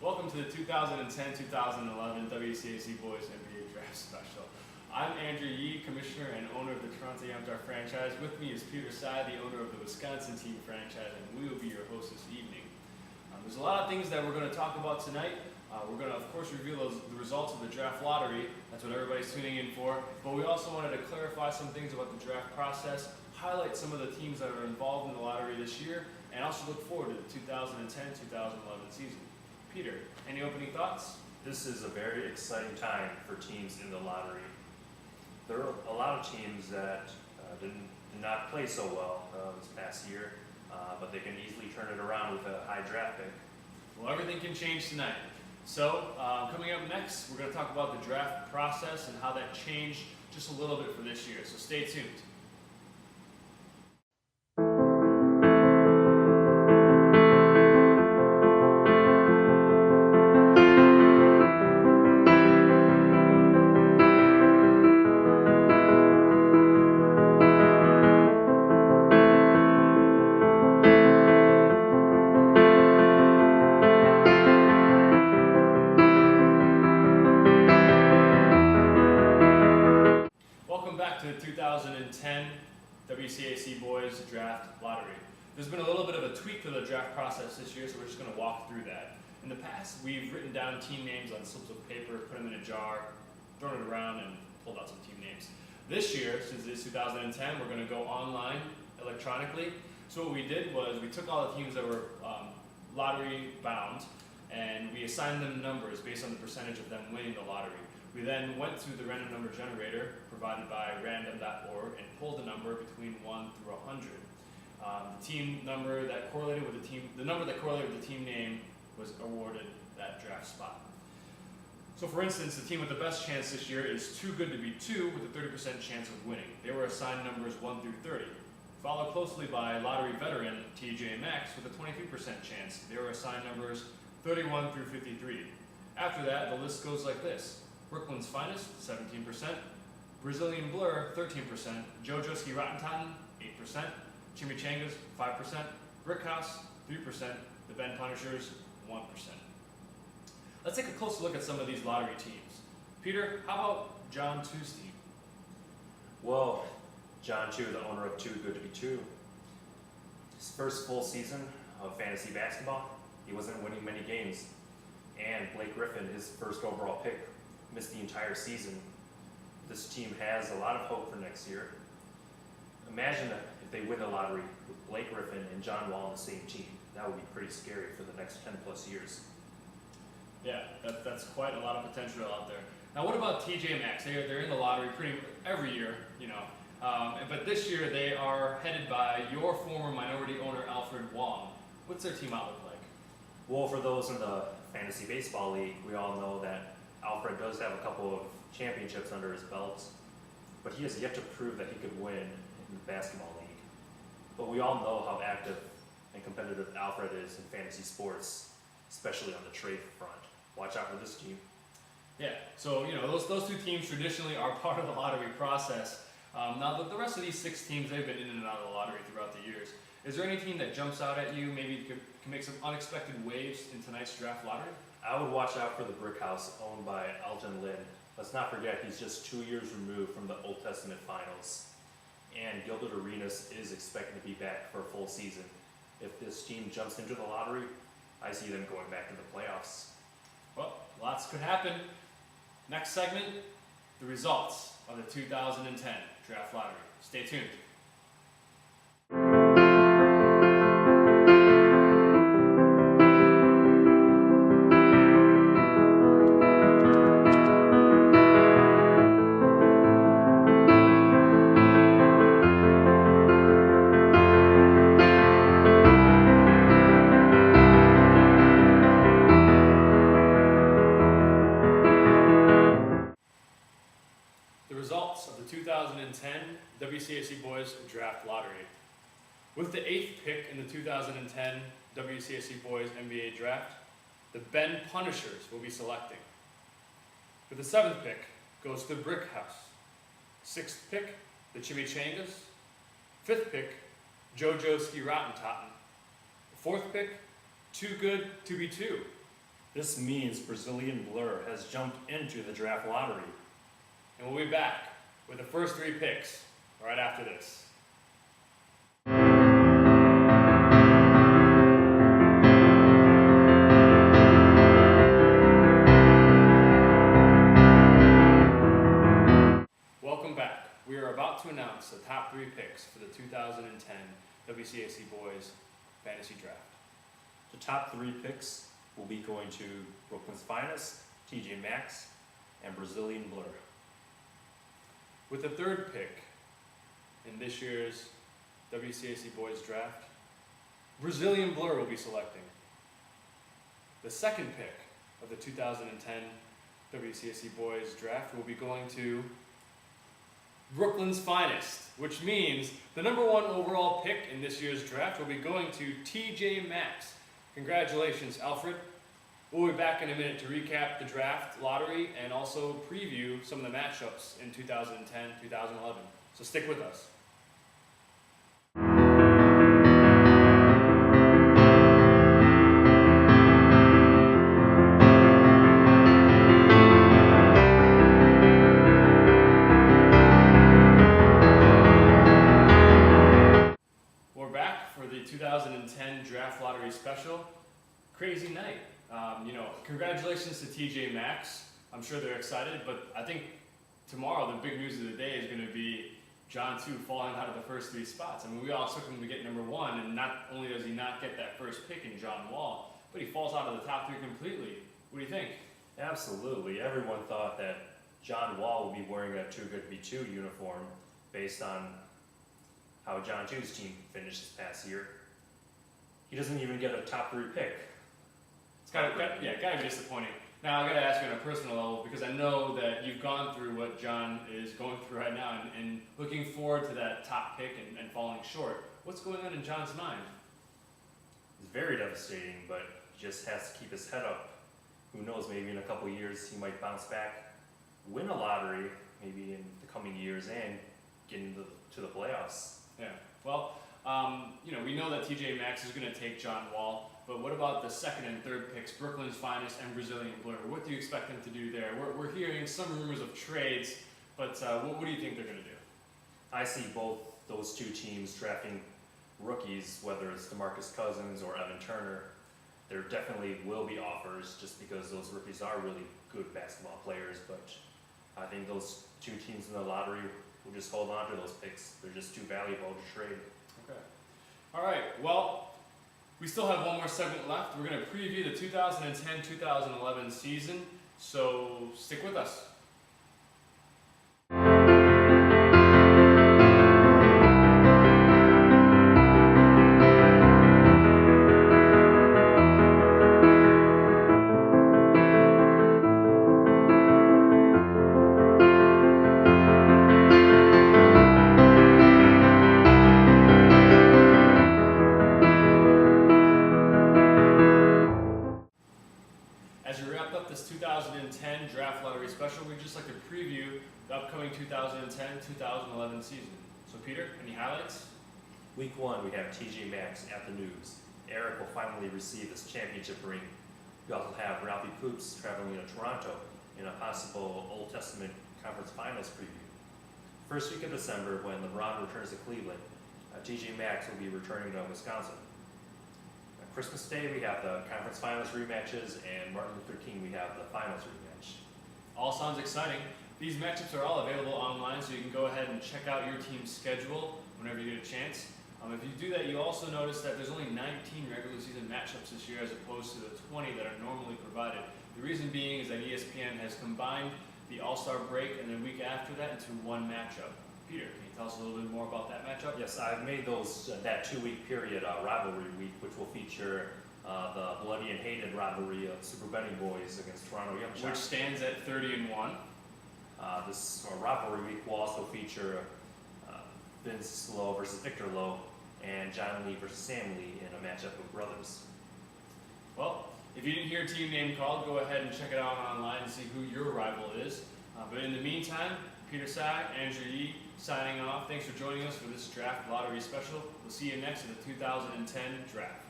Welcome to the 2010-2011 WCAC Boyz NBA Draft Special. I'm Andrew Yee, Commissioner and owner of the Toronto Yamtar franchise. With me is Peter Sy, the owner of the Wisconsin team franchise, and we will be your host this evening. There's a lot of things that we're going to talk about tonight. We're going to, of course, reveal the results of the draft lottery. That's what everybody's tuning in for. But we also wanted to clarify some things about the draft process, highlight some of the teams that are involved in the lottery this year, and also look forward to the 2010-2011 season. Peter, any opening thoughts? This is a very exciting time for teams in the lottery. There are a lot of teams that did not play so well this past year, but they can easily turn it around with a high draft pick. Well, everything can change tonight. So, coming up next, we're going to talk about the draft process and how that changed just a little bit for this year. So stay tuned. To the 2010 WCAC Boyz Draft Lottery. There's been a little bit of a tweak to the draft process this year, so we're just going to walk through that. In the past, we've written down team names on slips of paper, put them in a jar, thrown it around, and pulled out some team names. This year, since it's 2010, we're going to go online electronically. So what we did was we took all the teams that were lottery bound, and we assigned them numbers based on the percentage of them winning the lottery. We then went to the random number generator provided by random.org and pulled a number between 1 through 100. The team number that correlated with the number that correlated with the team name was awarded that draft spot. So for instance, the team with the best chance this year is Too Good to Be 2 with a 30% chance of winning. They were assigned numbers 1 through 30. Followed closely by lottery veteran TJ Maxx with a 23% chance. They were assigned numbers 31 through 53. After that, the list goes like this. Brooklyn's Finest, 17%, Brazilian Blur, 13%, JoJo's Rotten Totten, 8%, Chimichangas, 5%, Brickhouse, 3%, the Ben Punishers, 1%. Let's take a closer look at some of these lottery teams. Peter, how about John Chu's team? Well, John Chu, the owner of Too Good to Be 2, his first full season of fantasy basketball, he wasn't winning many games. And Blake Griffin, his first overall pick, missed the entire season. This team has a lot of hope for next year. Imagine if they win the lottery with Blake Griffin and John Wall on the same team. That would be pretty scary for the next 10 plus years. Yeah, that's quite a lot of potential out there. Now what about TJ Maxx? They're in the lottery pretty every year, you know. But this year they are headed by your former minority owner, Alfred Wong. What's their team outlook like? Well, for those in the Fantasy Baseball League, we all know that Alfred does have a couple of championships under his belt, but he has yet to prove that he could win in the basketball league. But we all know how active and competitive Alfred is in fantasy sports, especially on the trade front. Watch out for this team. Yeah, so you know those two teams traditionally are part of the lottery process. Now the rest of these 6 teams, they've been in and out of the lottery throughout the years. Is there any team that jumps out at you, maybe can make some unexpected waves in tonight's draft lottery? I would watch out for the Brickhouse, owned by Elgin Lynn. Let's not forget he's just 2 years removed from the Old Testament finals. And Gilded Arenas is expected to be back for a full season. If this team jumps into the lottery, I see them going back to the playoffs. Well, lots could happen. Next segment, the results of the 2010 draft lottery. Stay tuned. Results of the 2010 WCAC Boyz Draft Lottery. With the 8th pick in the 2010 WCAC Boyz NBA Draft, the Ben Punishers will be selecting. With the 7th pick goes to Brickhouse. 6th pick, the Chimichangas. 5th pick, JoJo's Rotten Totten. The 4th pick, Too Good to Be 2. This means Brazilian Blur has jumped into the draft lottery. And we'll be back with the first 3 picks right after this. Welcome back. We are about to announce the top 3 picks for the 2010 WCAC Boyz Fantasy Draft. The top 3 picks will be going to Brooklyn's Finest, TJ Maxx, and Brazilian Blur. With the 3rd pick in this year's WCAC Boyz Draft, Brazilian Blur will be selecting. The 2nd pick of the 2010 WCAC Boyz Draft will be going to Brooklyn's Finest, which means the number 1 overall pick in this year's draft will be going to TJ Maxx. Congratulations, Alfred. We'll be back in a minute to recap the draft lottery and also preview some of the matchups in 2010-2011. So stick with us. We're back for the 2010 draft lottery special. Crazy night. Congratulations to TJ Maxx. I'm sure they're excited, but I think tomorrow the big news of the day is going to be John 2 falling out of the first 3 spots. I mean, we all expect him to get number 1, and not only does he not get that first pick in John Wall, but he falls out of the top 3 completely. What do you think? Absolutely. Everyone thought that John Wall would be wearing a Too Good to Be 2 uniform based on how John 2's team finished this past year. He doesn't even get a top 3 pick. It's gotta be disappointing. Now, I gotta ask you on a personal level, because I know that you've gone through what John is going through right now and looking forward to that top pick and falling short. What's going on in John's mind? It's very devastating, but he just has to keep his head up. Who knows, maybe in a couple years he might bounce back, win a lottery, maybe in the coming years, and get into the playoffs. Yeah, well, we know that TJ Maxx is going to take John Wall, but what about the 2nd and 3rd picks, Brooklyn's Finest and Brazilian Blur? What do you expect them to do there? We're hearing some rumors of trades, but what do you think they're going to do? I see both those 2 teams drafting rookies, whether it's DeMarcus Cousins or Evan Turner. There definitely will be offers just because those rookies are really good basketball players, but I think those 2 teams in the lottery will just hold on to those picks. They're just too valuable to trade. Okay. All right. Well, we still have one more segment left. We're going to preview the 2010-2011 season, so stick with us. As we wrap up this 2010 draft lottery special, we'd just like to preview the upcoming 2010-2011 season. So Peter, any highlights? Week 1, we have TJ Maxx at the news. Eric will finally receive his championship ring. We also have Ralphie Poops traveling to Toronto in a possible Old Testament Conference Finals preview. First week of December, when LeBron returns to Cleveland, TJ Maxx will be returning to Wisconsin. Christmas Day, we have the Conference Finals rematches, and Martin Luther King, we have the Finals rematch. All sounds exciting. These matchups are all available online, so you can go ahead and check out your team's schedule whenever you get a chance. If you do that, you also notice that there's only 19 regular season matchups this year as opposed to the 20 that are normally provided. The reason being is that ESPN has combined the All-Star break and the week after that into one matchup. Peter, can you tell us a little bit more about that matchup? Yes, I've made that 2-week period rivalry week, which will feature the bloody and hated rivalry of Super Benny Boys against Toronto Young Shots. Which stands at 30-1. This rivalry week will also feature Vince Lowe versus Victor Lowe and John Lee versus Sam Lee in a matchup of brothers. Well, if you didn't hear a team name called, go ahead and check it out online and see who your rival is. But in the meantime, Peter Sai, Andrew Yee, signing off. Thanks for joining us for this draft lottery special. We'll see you next in the 2010 draft.